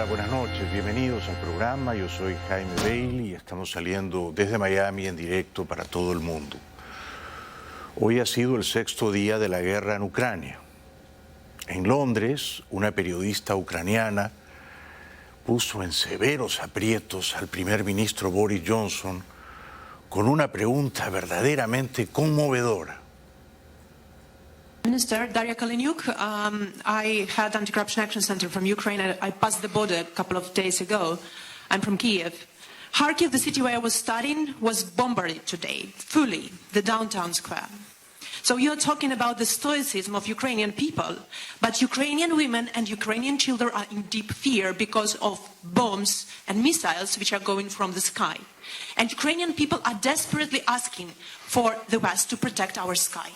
Hola, buenas noches, bienvenidos al programa. Yo soy Jaime Bailey y estamos saliendo desde Miami en directo para todo el mundo. Hoy ha sido el 6º día de la guerra en Ucrania. En Londres, una periodista ucraniana puso en severos aprietos al primer ministro Boris Johnson con una pregunta verdaderamente conmovedora. Minister Daria Kaleniuk, I had Anti-Corruption Action Center from Ukraine. I passed the border a couple of days ago. I'm from Kiev. Kharkiv, the city where I was studying, was bombarded today, fully, the downtown square. So you're talking about the stoicism of Ukrainian people, but Ukrainian women and Ukrainian children are in deep fear because of bombs and missiles which are going from the sky. And Ukrainian people are desperately asking for the West to protect our sky.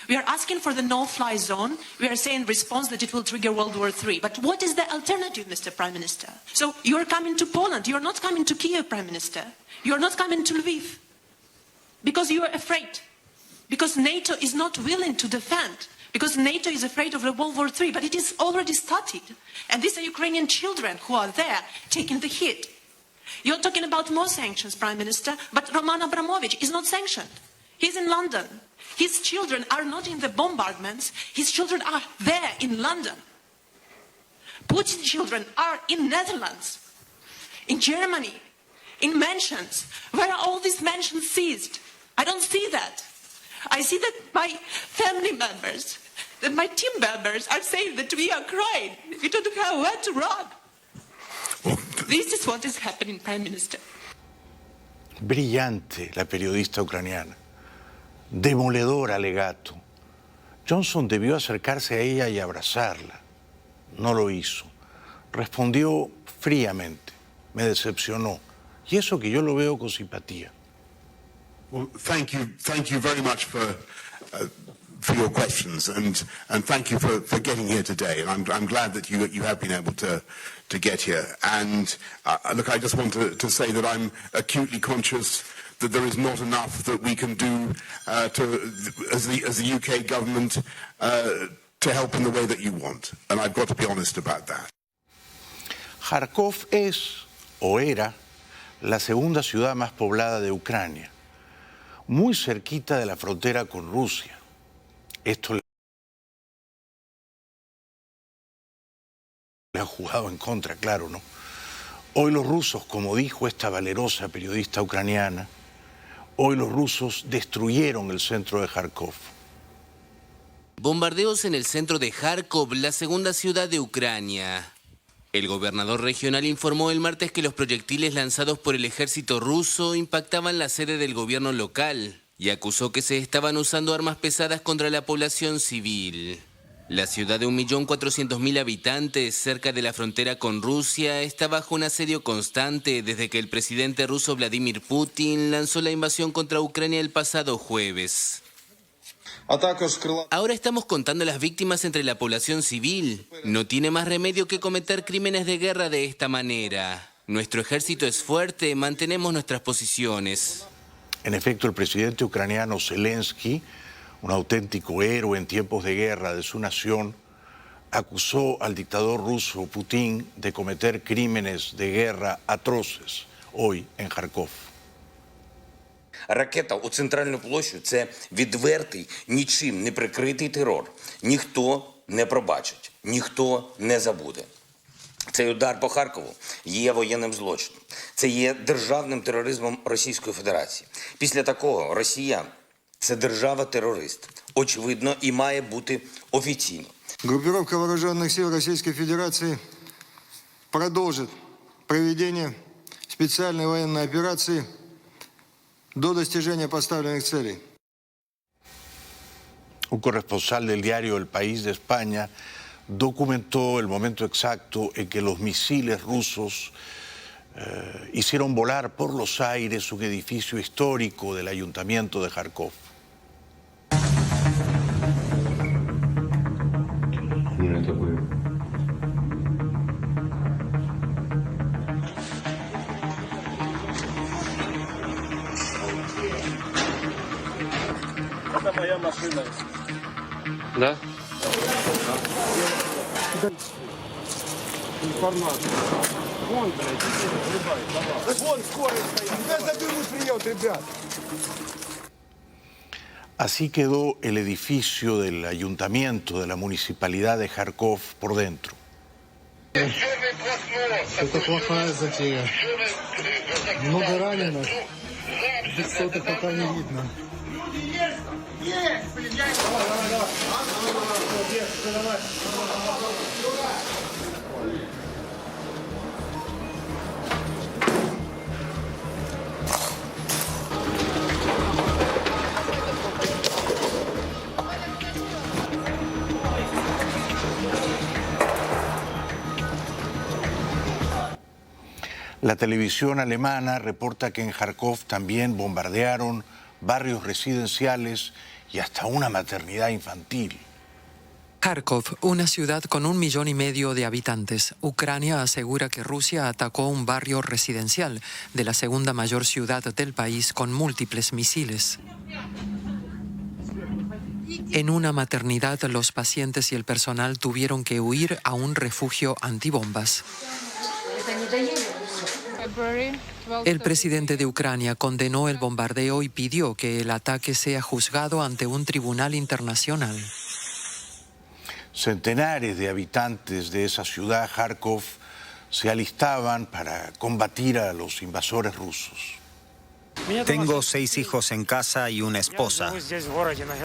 We are asking for the no-fly zone. We are saying in response that it will trigger World War III. But what is the alternative, Mr. Prime Minister? So you are coming to Poland. You are not coming to Kiev, Prime Minister. You are not coming to Lviv. Because you are afraid. Because NATO is not willing to defend. Because NATO is afraid of the World War III. But it is already started. And these are Ukrainian children who are there taking the hit. You're talking about more sanctions, Prime Minister. But Roman Abramovich is not sanctioned. He's in London. His children are not in the bombardments. His children are there in London. Putin's children are in Netherlands, in Germany, in mansions. Where are all these mansions seized? I don't see that. I see that my family members, that my team members are saying that we are crying. We don't have where to run. This is what is happening, Prime Minister. Brillante la periodista ucraniana. Demoledor alegato. Johnson debió acercarse a ella y abrazarla. No lo hizo. Respondió fríamente. Me decepcionó. Y eso que yo lo veo con simpatía. Well, thank you very much for your questions, and thank you for getting here today. And I'm glad that you have been able to get here. And look, I just want to say that I'm acutely conscious that there is not enough that we can do as the UK government to help in the way that you want. And I've got to be honest about that. Kharkov es, o era, la segunda ciudad más poblada de Ucrania, muy cerquita de la frontera con Rusia. Esto le ha jugado en contra, claro, ¿no? Hoy los rusos, como dijo esta valerosa periodista ucraniana, hoy los rusos destruyeron el centro de Kharkov. Bombardeos en el centro de Kharkov, la segunda ciudad de Ucrania. El gobernador regional informó el martes que los proyectiles lanzados por el ejército ruso impactaban la sede del gobierno local y acusó que se estaban usando armas pesadas contra la población civil. La ciudad de 1.400.000 habitantes, cerca de la frontera con Rusia, está bajo un asedio constante desde que el presidente ruso Vladimir Putin lanzó la invasión contra Ucrania el pasado jueves. Ahora estamos contando las víctimas entre la población civil. No tiene más remedio que cometer crímenes de guerra de esta manera. Nuestro ejército es fuerte, mantenemos nuestras posiciones. En efecto, el presidente ucraniano Zelensky, un auténtico héroe en tiempos de guerra de su nación, acusó al dictador ruso Putin de cometer crímenes de guerra atroces hoy en Kharkov. Ракета у центральну площу – це відвертий, нічим не прикритий терор. Ніхто не пробачить, ніхто не забуде. Цей удар по Харкову є воєнним злочином. Це є державним тероризмом Російської Федерації. Після такого Росія – це держава-терорист. Очевидно, і має бути офіційно. Группировка вооруженных сил Российской Федерации продолжит проведение специальной военной операции до достижения поставленных целей. Un corresponsal del diario El País de España documentó el momento exacto en que los misiles rusos hicieron volar por los aires un edificio histórico del ayuntamiento de Kharkov. Это моя машина. Да? Информацию. Вон, блядь, рыбай, давай. Так вон скорая стоит. Тебя заберут, приедут, ребят. Así quedó el edificio del ayuntamiento de la municipalidad de Kharkov por dentro. Это плохая затея. Много раненых. Кто-то пока не видно. La televisión alemana reporta que en Kharkov también bombardearon barrios residenciales y hasta una maternidad infantil. Kharkov, una ciudad con 1,5 millones de habitantes. Ucrania asegura que Rusia atacó un barrio residencial de la segunda mayor ciudad del país con múltiples misiles. En una maternidad, los pacientes y el personal tuvieron que huir a un refugio antibombas. El presidente de Ucrania condenó el bombardeo y pidió que el ataque sea juzgado ante un tribunal internacional. Centenares de habitantes de esa ciudad, Kharkov, se alistaban para combatir a los invasores rusos. Tengo 6 hijos en casa y una esposa.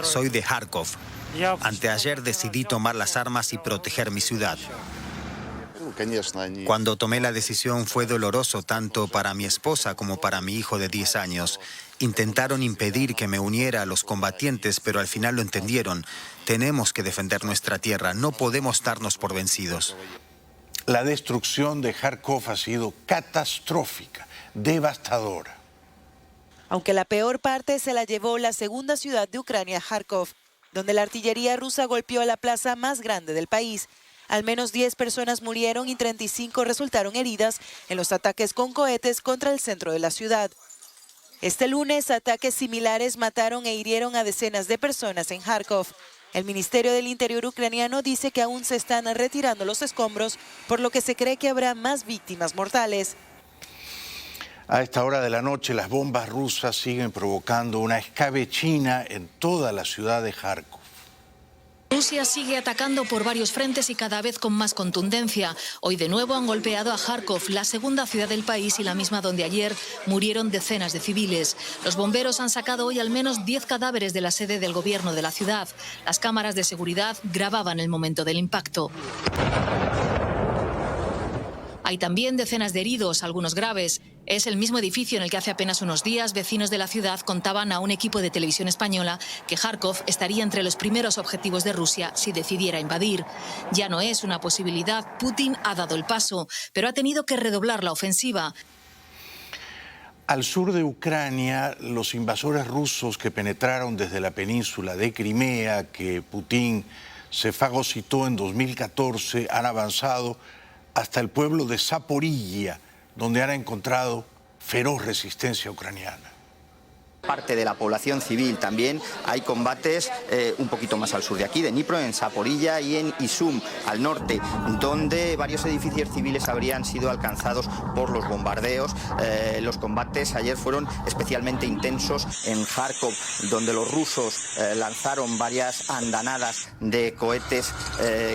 Soy de Kharkov. Anteayer decidí tomar las armas y proteger mi ciudad. Cuando tomé la decisión fue doloroso tanto para mi esposa como para mi hijo de 10 años. Intentaron impedir que me uniera a los combatientes, pero al final lo entendieron. Tenemos que defender nuestra tierra, no podemos darnos por vencidos. La destrucción de Kharkov ha sido catastrófica, devastadora. Aunque la peor parte se la llevó la segunda ciudad de Ucrania, Kharkov, donde la artillería rusa golpeó la plaza más grande del país. Al menos 10 personas murieron y 35 resultaron heridas en los ataques con cohetes contra el centro de la ciudad. Este lunes, ataques similares mataron e hirieron a decenas de personas en Kharkov. El Ministerio del Interior ucraniano dice que aún se están retirando los escombros, por lo que se cree que habrá más víctimas mortales. A esta hora de la noche, las bombas rusas siguen provocando una escabechina en toda la ciudad de Kharkov. Rusia sigue atacando por varios frentes y cada vez con más contundencia. Hoy de nuevo han golpeado a Kharkov, la segunda ciudad del país y la misma donde ayer murieron decenas de civiles. Los bomberos han sacado hoy al menos 10 cadáveres de la sede del gobierno de la ciudad. Las cámaras de seguridad grababan el momento del impacto. Hay también decenas de heridos, algunos graves. Es el mismo edificio en el que hace apenas unos días vecinos de la ciudad contaban a un equipo de televisión española que Kharkov estaría entre los primeros objetivos de Rusia si decidiera invadir. Ya no es una posibilidad, Putin ha dado el paso, pero ha tenido que redoblar la ofensiva. Al sur de Ucrania, los invasores rusos que penetraron desde la península de Crimea, que Putin se fagocitó en 2014, han avanzado hasta el pueblo de Zaporilla, donde han encontrado feroz resistencia ucraniana. Parte de la población civil también. Hay combates un poquito más al sur de aquí, de Dnipro, en Zaporilla y en Izum, al norte, donde varios edificios civiles habrían sido alcanzados por los bombardeos. Los combates ayer fueron especialmente intensos en Kharkov, donde los rusos lanzaron varias andanadas de cohetes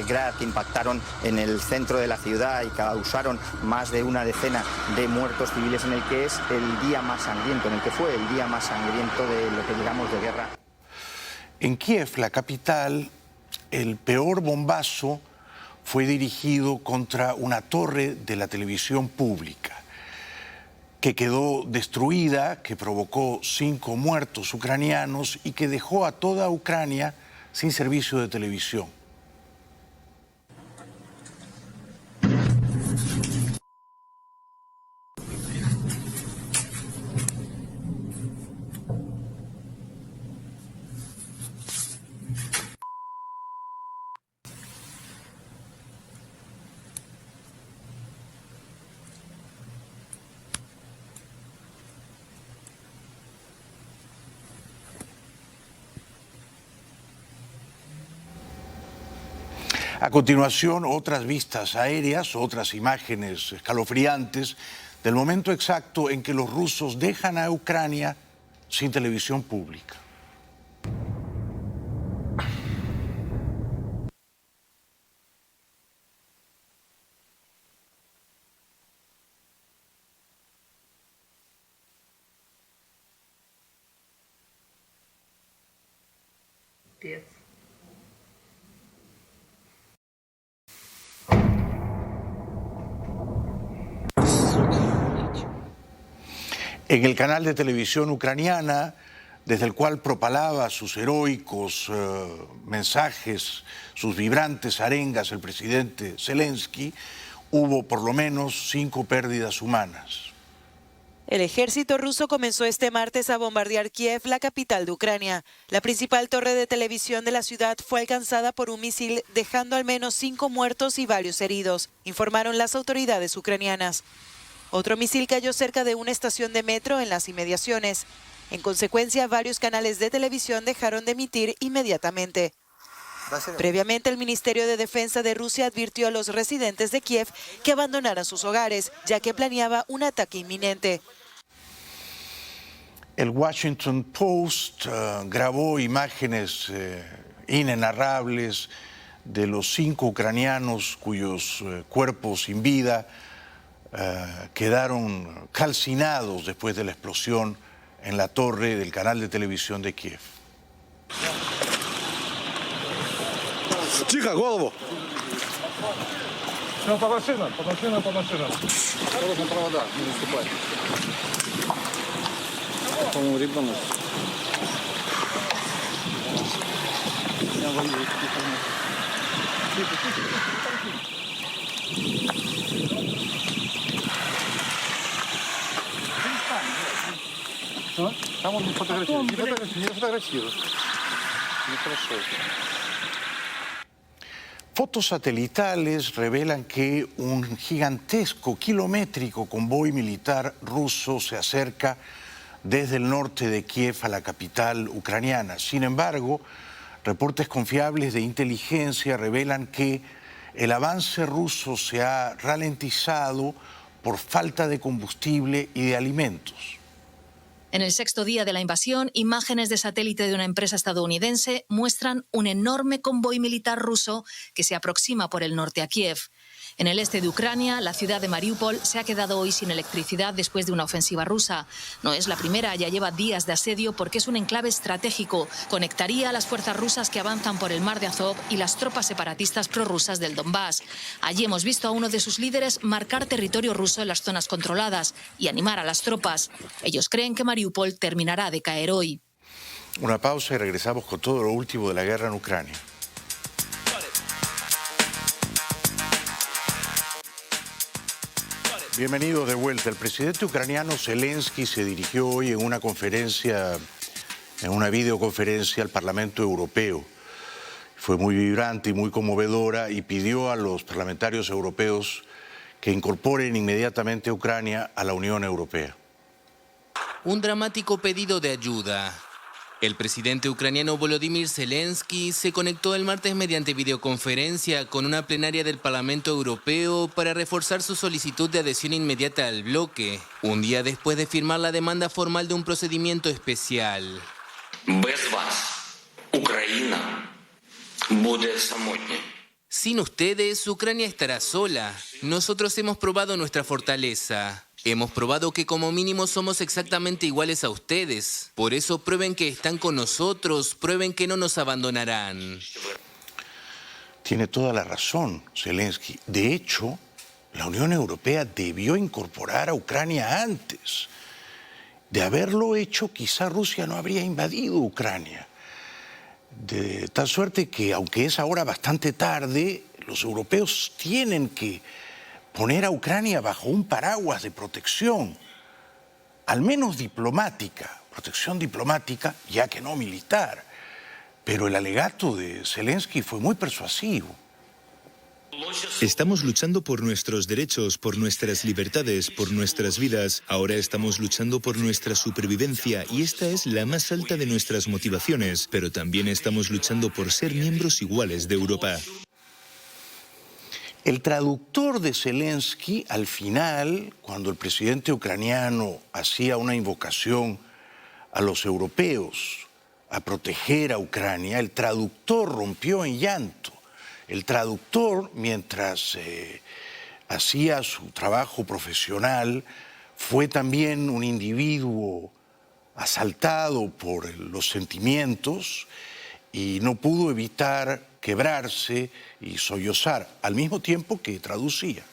Grad que impactaron en el centro de la ciudad y causaron más de una decena de muertos civiles, en el que es el día más sangriento, en el que fue el día más sangriento de lo que digamos de guerra. En Kiev, la capital, el peor bombazo fue dirigido contra una torre de la televisión pública, que quedó destruida, que provocó 5 muertos ucranianos y que dejó a toda Ucrania sin servicio de televisión. A continuación, otras vistas aéreas, otras imágenes escalofriantes del momento exacto en que los rusos dejan a Ucrania sin televisión pública. En el canal de televisión ucraniana, desde el cual propalaba sus heroicos mensajes, sus vibrantes arengas el presidente Zelensky, hubo por lo menos 5 pérdidas humanas. El ejército ruso comenzó este martes a bombardear Kiev, la capital de Ucrania. La principal torre de televisión de la ciudad fue alcanzada por un misil, dejando al menos 5 muertos y varios heridos, informaron las autoridades ucranianas. Otro misil cayó cerca de una estación de metro en las inmediaciones. En consecuencia, varios canales de televisión dejaron de emitir inmediatamente. Previamente, el Ministerio de Defensa de Rusia advirtió a los residentes de Kiev que abandonaran sus hogares, ya que planeaba un ataque inminente. El Washington Post grabó imágenes inenarrables de los 5 ucranianos cuyos cuerpos sin vida quedaron calcinados después de la explosión en la torre del canal de televisión de Kiev. Тихо, голову! Все, по машинам, по машинам, по машинам. Осторожно, провода, не наступай. По-моему, ребенок. Там он фотографирует. Не фотографирует. Нехорошо. Fotos satelitales revelan que un gigantesco, kilométrico convoy militar ruso se acerca desde el norte de Kiev a la capital ucraniana. Sin embargo, reportes confiables de inteligencia revelan que el avance ruso se ha ralentizado por falta de combustible y de alimentos. En el 6º día de la invasión, imágenes de satélite de una empresa estadounidense muestran un enorme convoy militar ruso que se aproxima por el norte a Kiev. En el este de Ucrania, la ciudad de Mariupol se ha quedado hoy sin electricidad después de una ofensiva rusa. No es la primera, ya lleva días de asedio porque es un enclave estratégico. Conectaría a las fuerzas rusas que avanzan por el mar de Azov y las tropas separatistas prorrusas del Donbass. Allí hemos visto a uno de sus líderes marcar territorio ruso en las zonas controladas y animar a las tropas. Ellos creen que Mariupol terminará de caer hoy. Una pausa y regresamos con todo lo último de la guerra en Ucrania. Bienvenidos de vuelta. El presidente ucraniano Zelensky se dirigió hoy en una videoconferencia al Parlamento Europeo. Fue muy vibrante y muy conmovedora y pidió a los parlamentarios europeos que incorporen inmediatamente a Ucrania a la Unión Europea. Un dramático pedido de ayuda. El presidente ucraniano Volodymyr Zelensky se conectó el martes mediante videoconferencia con una plenaria del Parlamento Europeo para reforzar su solicitud de adhesión inmediata al bloque, un día después de firmar la demanda formal de un procedimiento especial. Без вас Україна буде самотня. Sin ustedes, Ucrania estará sola. Nosotros hemos probado nuestra fortaleza. Hemos probado que como mínimo somos exactamente iguales a ustedes. Por eso prueben que están con nosotros, prueben que no nos abandonarán. Tiene toda la razón, Zelensky. De hecho, la Unión Europea debió incorporar a Ucrania antes. De haberlo hecho, quizá Rusia no habría invadido Ucrania. De tal suerte que, aunque es ahora bastante tarde, los europeos tienen que poner a Ucrania bajo un paraguas de protección, al menos diplomática, protección diplomática, ya que no militar. Pero el alegato de Zelensky fue muy persuasivo. Estamos luchando por nuestros derechos, por nuestras libertades, por nuestras vidas. Ahora estamos luchando por nuestra supervivencia y esta es la más alta de nuestras motivaciones. Pero también estamos luchando por ser miembros iguales de Europa. El traductor de Zelensky, al final, cuando el presidente ucraniano hacía una invocación a los europeos a proteger a Ucrania, el traductor rompió en llanto. El traductor, mientras hacía su trabajo profesional, fue también un individuo asaltado por los sentimientos y no pudo evitar quebrarse y sollozar al mismo tiempo que traducía.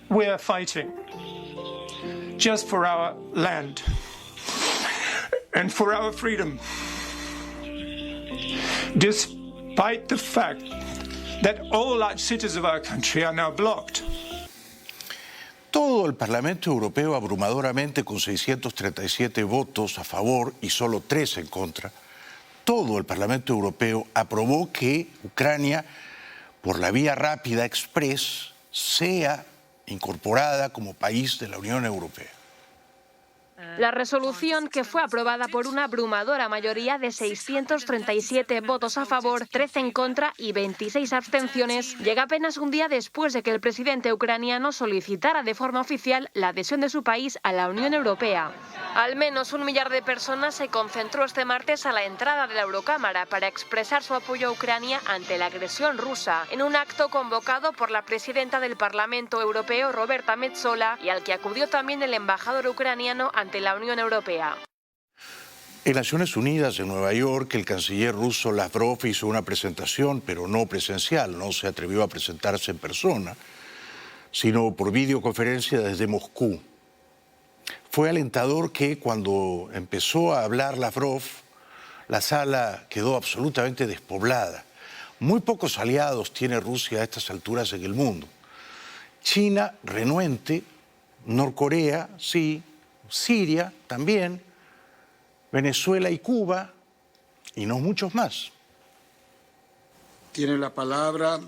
We are fighting just for our land and for our freedom, despite the fact that all large cities of our country are now blocked. Todo el Parlamento Europeo, abrumadoramente con 637 votos a favor y solo 3 en contra, todo el Parlamento Europeo aprobó que Ucrania, por la vía rápida express, sea incorporada como país de la Unión Europea. La resolución, que fue aprobada por una abrumadora mayoría de 637 votos a favor, 13 en contra y 26 abstenciones, llega apenas un día después de que el presidente ucraniano solicitara de forma oficial la adhesión de su país a la Unión Europea. Al menos 1 millar de personas se concentró este martes a la entrada de la Eurocámara para expresar su apoyo a Ucrania ante la agresión rusa, en un acto convocado por la presidenta del Parlamento Europeo, Roberta Metsola, y al que acudió también el embajador ucraniano ante la Unión Europea. En Naciones Unidas, en Nueva York, el canciller ruso Lavrov hizo una presentación, pero no presencial, no se atrevió a presentarse en persona, sino por videoconferencia desde Moscú. Fue alentador que cuando empezó a hablar Lavrov, la sala quedó absolutamente despoblada. Muy pocos aliados tiene Rusia a estas alturas en el mundo. China, renuente, Norcorea, sí, Siria también, Venezuela y Cuba, y no muchos más. Tiene la palabra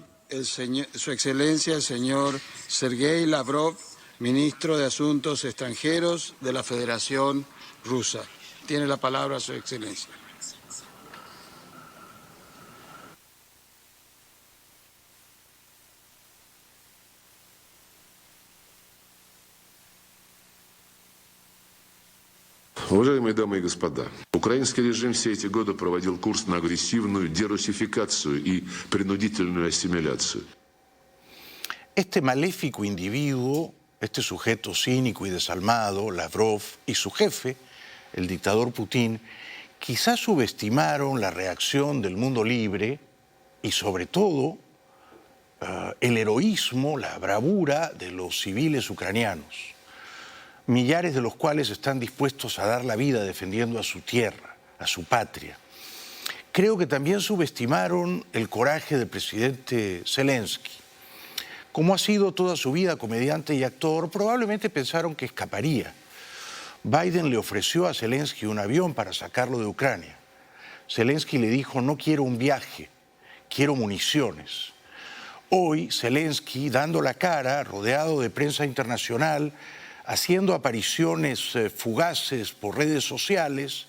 Su Excelencia el señor Sergei Lavrov, ministro de Asuntos Extranjeros de la Federación Rusa. Tiene la palabra Su Excelencia. Уважаемые дамы и господа, украинский режим все эти годы проводил курс на агрессивную дерусификацию и принудительную ассимиляцию. Este maléfico individuo, este sujeto cínico y desalmado, Lavrov, y su jefe, el dictador Putin, quizás subestimaron la reacción del mundo libre y sobre todo el heroísmo, la bravura de los civiles ucranianos. Millares de los cuales están dispuestos a dar la vida defendiendo a su tierra, a su patria. Creo que también subestimaron el coraje del presidente Zelensky. Como ha sido toda su vida comediante y actor, probablemente pensaron que escaparía. Biden le ofreció a Zelensky un avión para sacarlo de Ucrania. Zelensky le dijo: no quiero un viaje, quiero municiones. Hoy Zelensky, dando la cara, rodeado de prensa internacional, haciendo apariciones fugaces por redes sociales,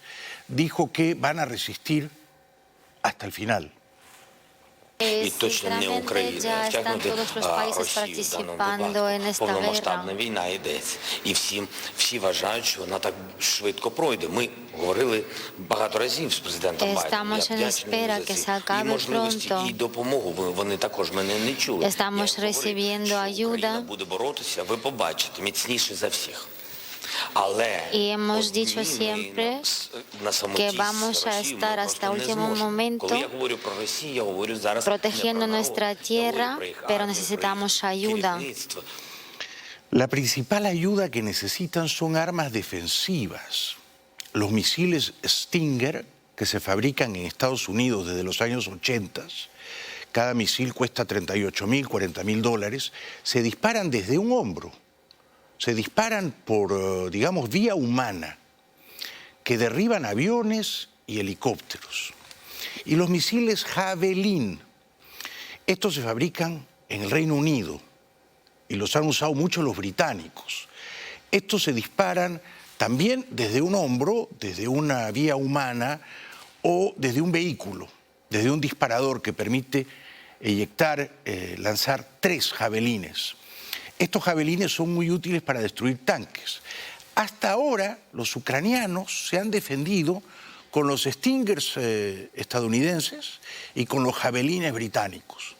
dijo que van a resistir hasta el final. Sinceramente, ya están todos los países participando en esta guerra. Estamos en espera que se acabe pronto. Estamos recibiendo ayuda. Y hemos dicho siempre que vamos a estar hasta el último momento protegiendo nuestra tierra, pero necesitamos ayuda. La principal ayuda que necesitan son armas defensivas. Los misiles Stinger, que se fabrican en Estados Unidos desde los años 80, cada misil cuesta $38.000, $40.000, se disparan desde un hombro. Se disparan por, digamos, vía humana, que derriban aviones y helicópteros. Y los misiles Javelin, estos se fabrican en el Reino Unido y los han usado mucho los británicos. Estos se disparan también desde un hombro, desde una vía humana o desde un vehículo, desde un disparador que permite lanzar 3 javelines. Estos javelines son muy útiles para destruir tanques. Hasta ahora los ucranianos se han defendido con los Stingers estadounidenses y con los javelines británicos.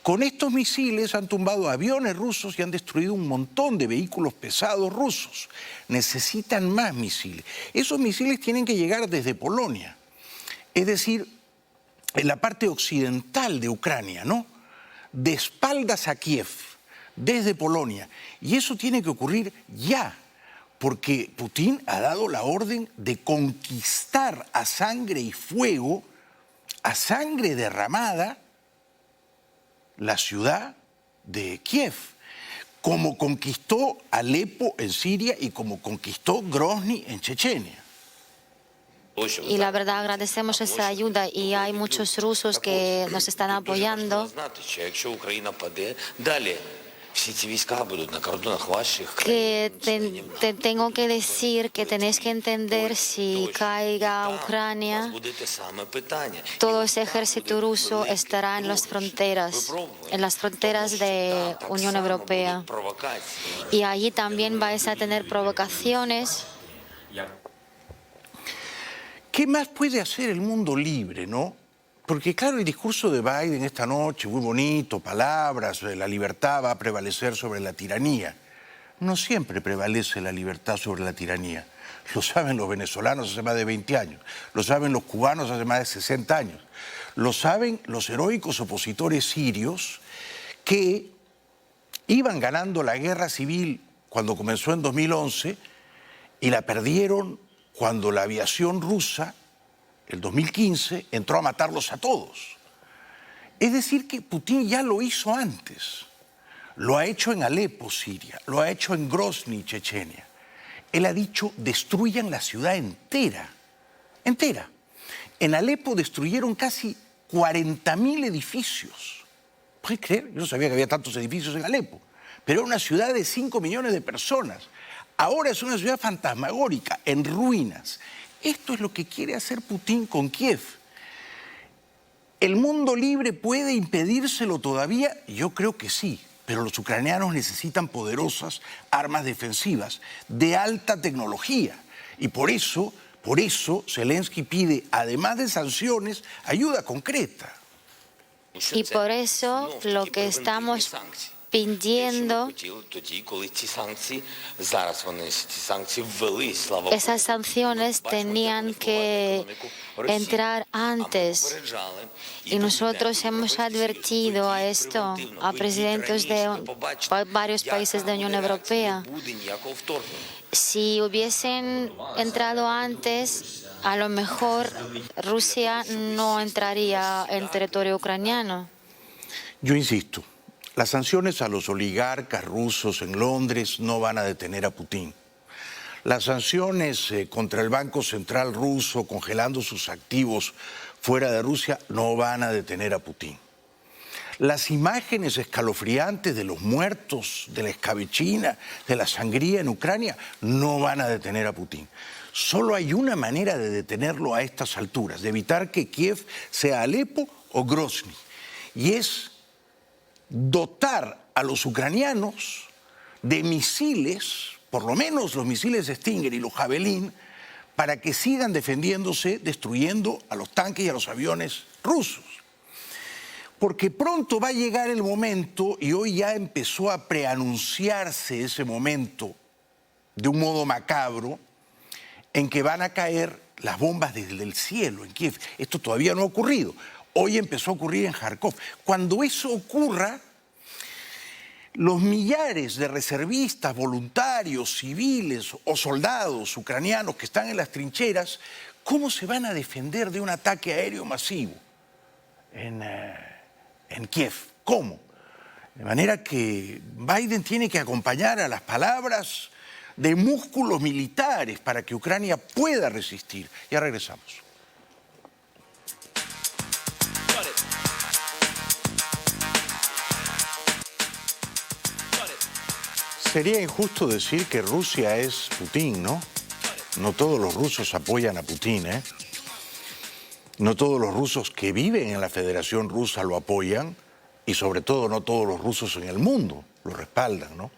Con estos misiles han tumbado aviones rusos y han destruido un montón de vehículos pesados rusos. Necesitan más misiles. Esos misiles tienen que llegar desde Polonia, es decir, en la parte occidental de Ucrania, ¿no? De espaldas a Kiev, desde Polonia. Y eso tiene que ocurrir ya, porque Putin ha dado la orden de conquistar a sangre y fuego, a sangre derramada, la ciudad de Kiev, como conquistó Alepo en Siria y como conquistó Grozny en Chechenia. Y la verdad agradecemos esa ayuda y hay muchos rusos que nos están apoyando. Que te tengo que decir que tenéis que entender, si caiga Ucrania, todo ese ejército ruso estará en las fronteras de Unión Europea. Y allí también vais a tener provocaciones. ¿Qué más puede hacer el mundo libre, no? Porque claro, el discurso de Biden esta noche, muy bonito, palabras, la libertad va a prevalecer sobre la tiranía. No siempre prevalece la libertad sobre la tiranía. Lo saben los venezolanos hace más de 20 años, lo saben los cubanos hace más de 60 años, lo saben los heroicos opositores sirios que iban ganando la guerra civil cuando comenzó en 2011 y la perdieron cuando la aviación rusa, el 2015, entró a matarlos a todos. Es decir, que Putin ya lo hizo antes. Lo ha hecho en Alepo, Siria, lo ha hecho en Grozny, Chechenia. Él ha dicho, destruyan la ciudad entera, entera. En Alepo destruyeron casi 40.000 edificios. ¿Puedes creer? Yo no sabía que había tantos edificios en Alepo. Pero era una ciudad de 5 millones de personas. Ahora es una ciudad fantasmagórica, en ruinas. Esto es lo que quiere hacer Putin con Kiev. ¿El mundo libre puede impedírselo todavía? Yo creo que sí, pero los ucranianos necesitan poderosas armas defensivas de alta tecnología. Y por eso Zelensky pide, además de sanciones, ayuda concreta. Y por eso lo que estamos pidiendo, esas sanciones tenían que entrar antes. Y nosotros hemos advertido a esto a presidentes de varios países de la Unión Europea. Si hubiesen entrado antes, a lo mejor Rusia no entraría en territorio ucraniano. Yo insisto, las sanciones a los oligarcas rusos en Londres no van a detener a Putin. Las sanciones contra el Banco Central ruso, congelando sus activos fuera de Rusia, no van a detener a Putin. Las imágenes escalofriantes de los muertos, de la escabechina, de la sangría en Ucrania, no van a detener a Putin. Solo hay una manera de detenerlo a estas alturas, de evitar que Kiev sea Alepo o Grozny, y es dotar a los ucranianos de misiles, por lo menos los misiles Stinger y los Javelin, para que sigan defendiéndose, destruyendo a los tanques y a los aviones rusos. Porque pronto va a llegar el momento, y hoy ya empezó a preanunciarse ese momento de un modo macabro, en que van a caer las bombas desde el cielo en Kiev. Esto todavía no ha ocurrido. Hoy empezó a ocurrir en Kharkov. Cuando eso ocurra, los millares de reservistas, voluntarios, civiles o soldados ucranianos que están en las trincheras, ¿cómo se van a defender de un ataque aéreo masivo en Kiev? ¿Cómo? De manera que Biden tiene que acompañar a las palabras de músculos militares para que Ucrania pueda resistir. Ya regresamos. Sería injusto decir que Rusia es Putin, ¿no? No todos los rusos apoyan a Putin, ¿eh? No todos los rusos que viven en la Federación Rusa lo apoyan. y sobre todo no todos los rusos en el mundo lo respaldan, ¿no?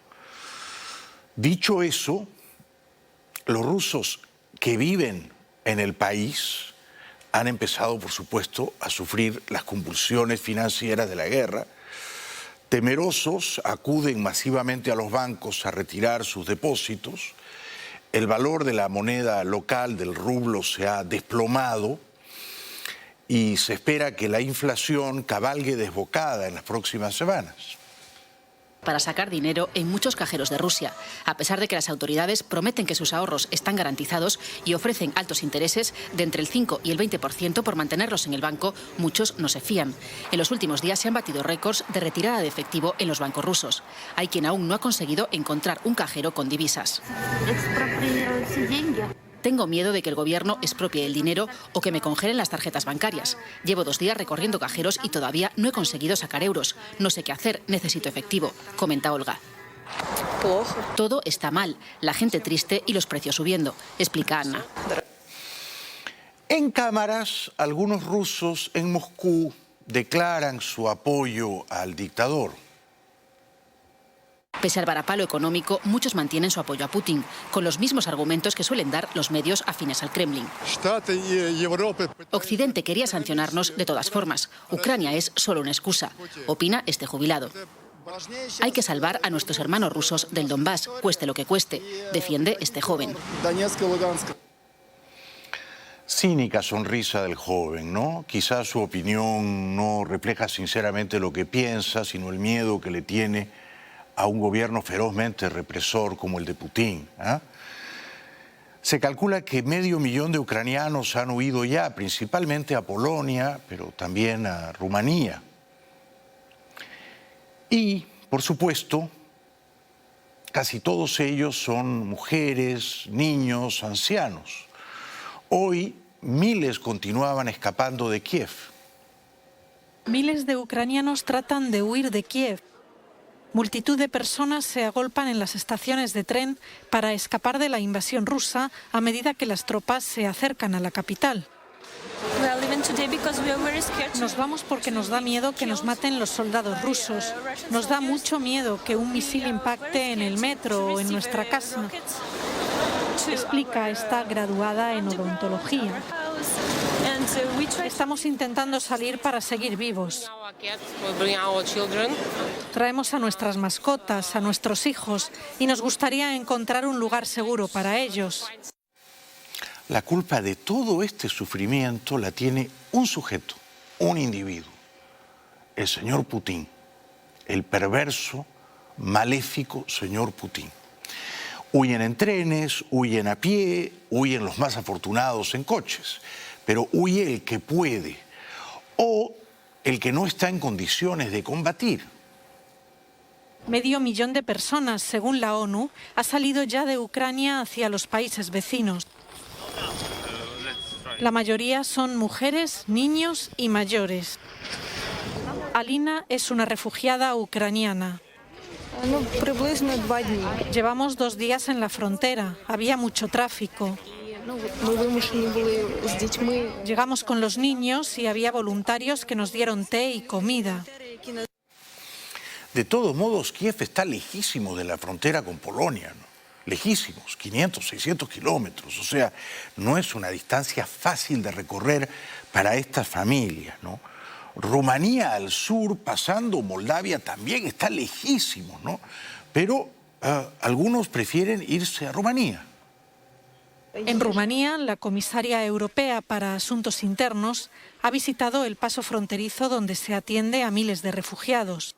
Dicho eso, los rusos que viven en el país han empezado, por supuesto, a sufrir las convulsiones financieras de la guerra. Temerosos, acuden masivamente a los bancos a retirar sus depósitos. El valor de la moneda local, del rublo, se ha desplomado y se espera que la inflación cabalgue desbocada en las próximas semanas. Para sacar dinero en muchos cajeros de Rusia, a pesar de que las autoridades prometen que sus ahorros están garantizados y ofrecen altos intereses de entre el 5 y el 20% por mantenerlos en el banco, muchos no se fían. En los últimos días se han batido récords de retirada de efectivo en los bancos rusos. Hay quien aún no ha conseguido encontrar un cajero con divisas. Tengo miedo de que el gobierno expropie el dinero o que me congelen las tarjetas bancarias. Llevo 2 días recorriendo cajeros y todavía no he conseguido sacar euros. No sé qué hacer, necesito efectivo, comenta Olga. Todo está mal, la gente triste y los precios subiendo, explica Anna. En cámaras, algunos rusos en Moscú declaran su apoyo al dictador. Pese al varapalo económico, muchos mantienen su apoyo a Putin, con los mismos argumentos que suelen dar los medios afines al Kremlin. Occidente quería sancionarnos de todas formas. Ucrania es solo una excusa, opina este jubilado. Hay que salvar a nuestros hermanos rusos del Donbass, cueste lo que cueste, defiende este joven. Cínica sonrisa del joven, ¿no? Quizás su opinión no refleja sinceramente lo que piensa, sino el miedo que le tiene a un gobierno ferozmente represor como el de Putin, ¿eh? Se calcula que 500.000 de ucranianos han huido ya, principalmente a Polonia, pero también a Rumanía. Y, por supuesto, casi todos ellos son mujeres, niños, ancianos. Hoy, miles continuaban escapando de Kiev. Miles de ucranianos tratan de huir de Kiev. Multitud de personas se agolpan en las estaciones de tren para escapar de la invasión rusa a medida que las tropas se acercan a la capital. Nos vamos porque nos da miedo que nos maten los soldados rusos. Nos da mucho miedo que un misil impacte en el metro o en nuestra casa, explica esta graduada en odontología. Estamos intentando salir para seguir vivos. Traemos a nuestras mascotas, a nuestros hijos, y nos gustaría encontrar un lugar seguro para ellos. La culpa de todo este sufrimiento la tiene un sujeto, un individuo, el señor Putin, el perverso, maléfico señor Putin. Huyen en trenes, huyen a pie, huyen los más afortunados en coches, pero huye el que puede o el que no está en condiciones de combatir. 500.000 de personas, según la ONU, ha salido ya de Ucrania hacia los países vecinos. La mayoría son mujeres, niños y mayores. Alina es una refugiada ucraniana. Llevamos 2 días en la frontera, había mucho tráfico. Llegamos con los niños y había voluntarios que nos dieron té y comida. De todos modos, Kiev está lejísimo de la frontera con Polonia, ¿no? Lejísimos, 500, 600 kilómetros. O sea, no es una distancia fácil de recorrer para estas familias, ¿no? Rumanía al sur, pasando Moldavia, también está lejísimo, ¿no? Pero algunos prefieren irse a Rumanía. En Rumanía, la comisaria europea para Asuntos Internos ha visitado el paso fronterizo donde se atiende a miles de refugiados.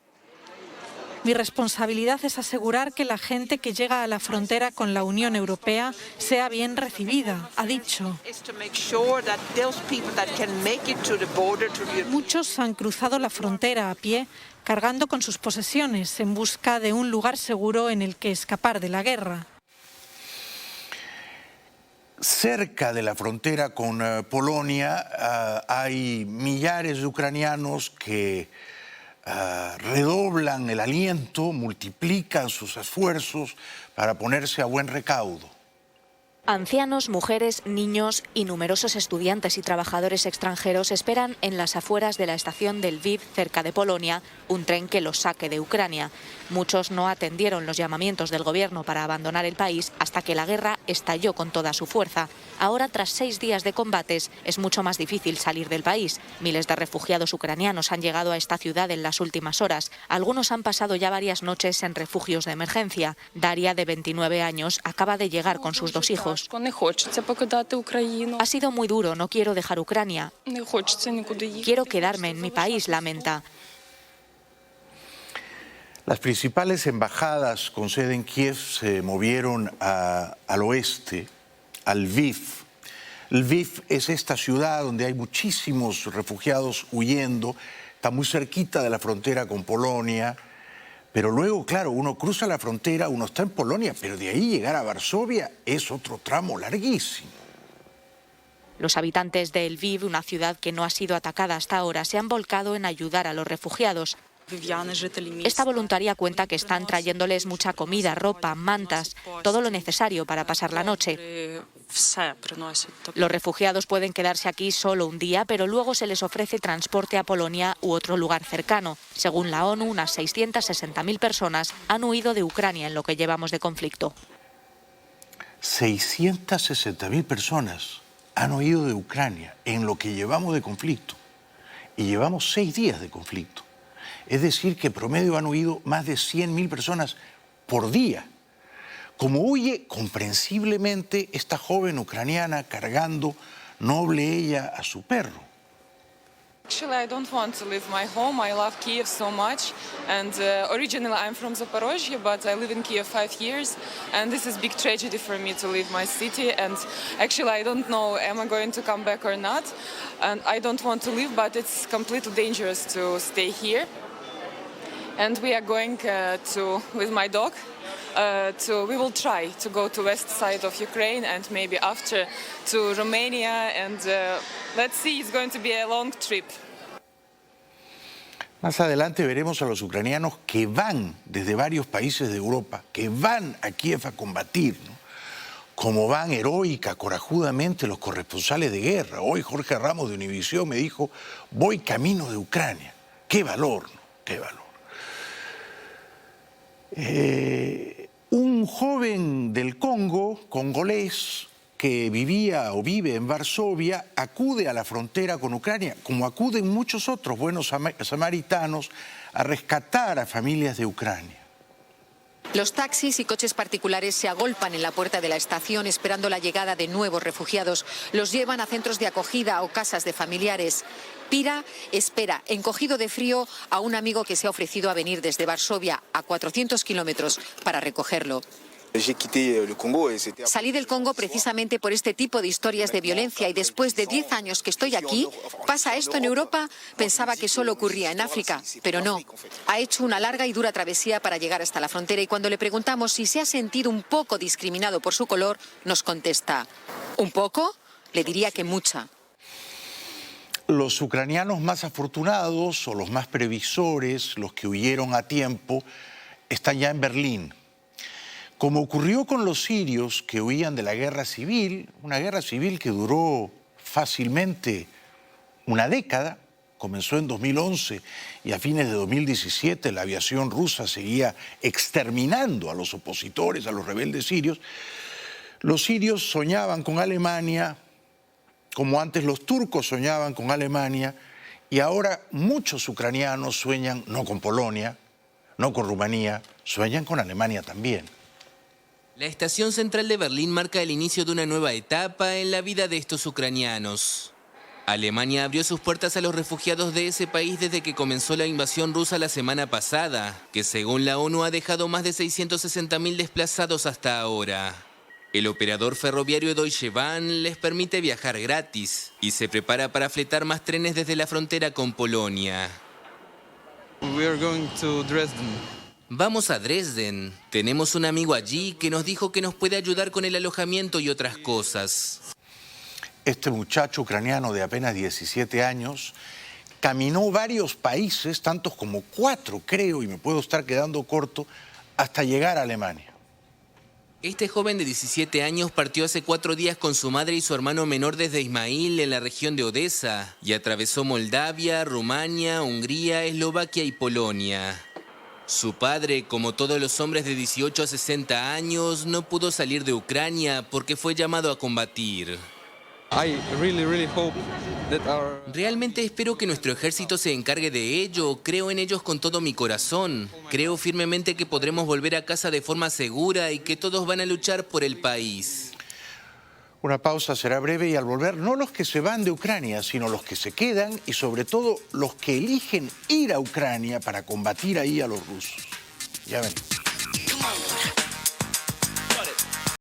Mi responsabilidad es asegurar que la gente que llega a la frontera con la Unión Europea sea bien recibida, ha dicho. Muchos han cruzado la frontera a pie, cargando con sus posesiones en busca de un lugar seguro en el que escapar de la guerra. Cerca de la frontera con Polonia hay millares de ucranianos que redoblan el aliento, multiplican sus esfuerzos para ponerse a buen recaudo. Ancianos, mujeres, niños y numerosos estudiantes y trabajadores extranjeros esperan en las afueras de la estación de Lviv, cerca de Polonia, un tren que los saque de Ucrania. Muchos no atendieron los llamamientos del gobierno para abandonar el país hasta que la guerra estalló con toda su fuerza. Ahora, tras 6 días de combates, es mucho más difícil salir del país. Miles de refugiados ucranianos han llegado a esta ciudad en las últimas horas. Algunos han pasado ya varias noches en refugios de emergencia. Daria, de 29 años, acaba de llegar con sus 2 hijos. Ha sido muy duro, no quiero dejar Ucrania. Quiero quedarme en mi país, lamenta. Las principales embajadas con sede en Kiev se movieron al oeste, a Lviv. Lviv es esta ciudad donde hay muchísimos refugiados huyendo, está muy cerquita de la frontera con Polonia, pero luego, claro, uno cruza la frontera, uno está en Polonia, pero de ahí llegar a Varsovia es otro tramo larguísimo. Los habitantes de Lviv, una ciudad que no ha sido atacada hasta ahora, se han volcado en ayudar a los refugiados. Esta voluntaria cuenta que están trayéndoles mucha comida, ropa, mantas, todo lo necesario para pasar la noche. Los refugiados pueden quedarse aquí solo un día, pero luego se les ofrece transporte a Polonia u otro lugar cercano. Según la ONU, unas 660.000 personas han huido de Ucrania en lo que llevamos de conflicto. 660.000 personas han huido de Ucrania en lo que llevamos de conflicto. Y llevamos 6 días de conflicto. Es decir, que promedio han huido más de 100.000 personas por día. Como huye comprensiblemente esta joven ucraniana cargando, noble ella, a su perro. Actually, I don't want to leave my home. I love Kiev so much. And originally I'm from Zaporozhye, but I live in Kiev 5 years. And this is a big tragedy for me to leave my city. And actually, I don't know, am I going to come back or not? And I don't want to leave, but it's completely dangerous to stay here. And we are going with my dog, we will try to go to west side of Ukraine and maybe after to Romania, and let's see, it's going to be a long trip. Más adelante veremos a los ucranianos que van desde varios países de Europa, que van a Kiev a combatir, ¿no? Como van heroica, corajudamente los corresponsales de guerra. Hoy Jorge Ramos de Univisión me dijo, voy camino de Ucrania. ¡Qué valor, ¿no? ¡Qué valor! Un joven del Congo, congolés, que vivía o vive en Varsovia, acude a la frontera con Ucrania, como acuden muchos otros buenos samaritanos, a rescatar a familias de Ucrania. Los taxis y coches particulares se agolpan en la puerta de la estación esperando la llegada de nuevos refugiados. Los llevan a centros de acogida o casas de familiares. Pira espera, encogido de frío, a un amigo que se ha ofrecido a venir desde Varsovia, a 400 kilómetros, para recogerlo. Salí del Congo precisamente por este tipo de historias de violencia y después de 10 años que estoy aquí, ¿pasa esto en Europa? Pensaba que solo ocurría en África, pero no. Ha hecho una larga y dura travesía para llegar hasta la frontera y cuando le preguntamos si se ha sentido un poco discriminado por su color, nos contesta, ¿un poco? Le diría que mucha. Los ucranianos más afortunados o los más previsores, los que huyeron a tiempo, están ya en Berlín. Como ocurrió con los sirios que huían de la guerra civil, una guerra civil que duró fácilmente una década, comenzó en 2011 y a fines de 2017 la aviación rusa seguía exterminando a los opositores, a los rebeldes sirios. Los sirios soñaban con Alemania, como antes los turcos soñaban con Alemania, y ahora muchos ucranianos sueñan no con Polonia, no con Rumanía, sueñan con Alemania también. La estación central de Berlín marca el inicio de una nueva etapa en la vida de estos ucranianos. Alemania abrió sus puertas a los refugiados de ese país desde que comenzó la invasión rusa la semana pasada, que según la ONU ha dejado más de 660.000 desplazados hasta ahora. El operador ferroviario Deutsche Bahn les permite viajar gratis y se prepara para fletar más trenes desde la frontera con Polonia. We are going to Dresden. Vamos a Dresden. Tenemos un amigo allí que nos dijo que nos puede ayudar con el alojamiento y otras cosas. Este muchacho ucraniano de apenas 17 años caminó varios países, tantos como 4 creo, y me puedo estar quedando corto, hasta llegar a Alemania. Este joven de 17 años partió hace 4 días con su madre y su hermano menor desde Ismail, en la región de Odesa, y atravesó Moldavia, Rumania, Hungría, Eslovaquia y Polonia. Su padre, como todos los hombres de 18 a 60 años, no pudo salir de Ucrania porque fue llamado a combatir. Realmente espero que nuestro ejército se encargue de ello. Creo en ellos con todo mi corazón. Creo firmemente que podremos volver a casa de forma segura y que todos van a luchar por el país. Una pausa será breve y al volver, no los que se van de Ucrania, sino los que se quedan y sobre todo los que eligen ir a Ucrania para combatir ahí a los rusos. Ya ven.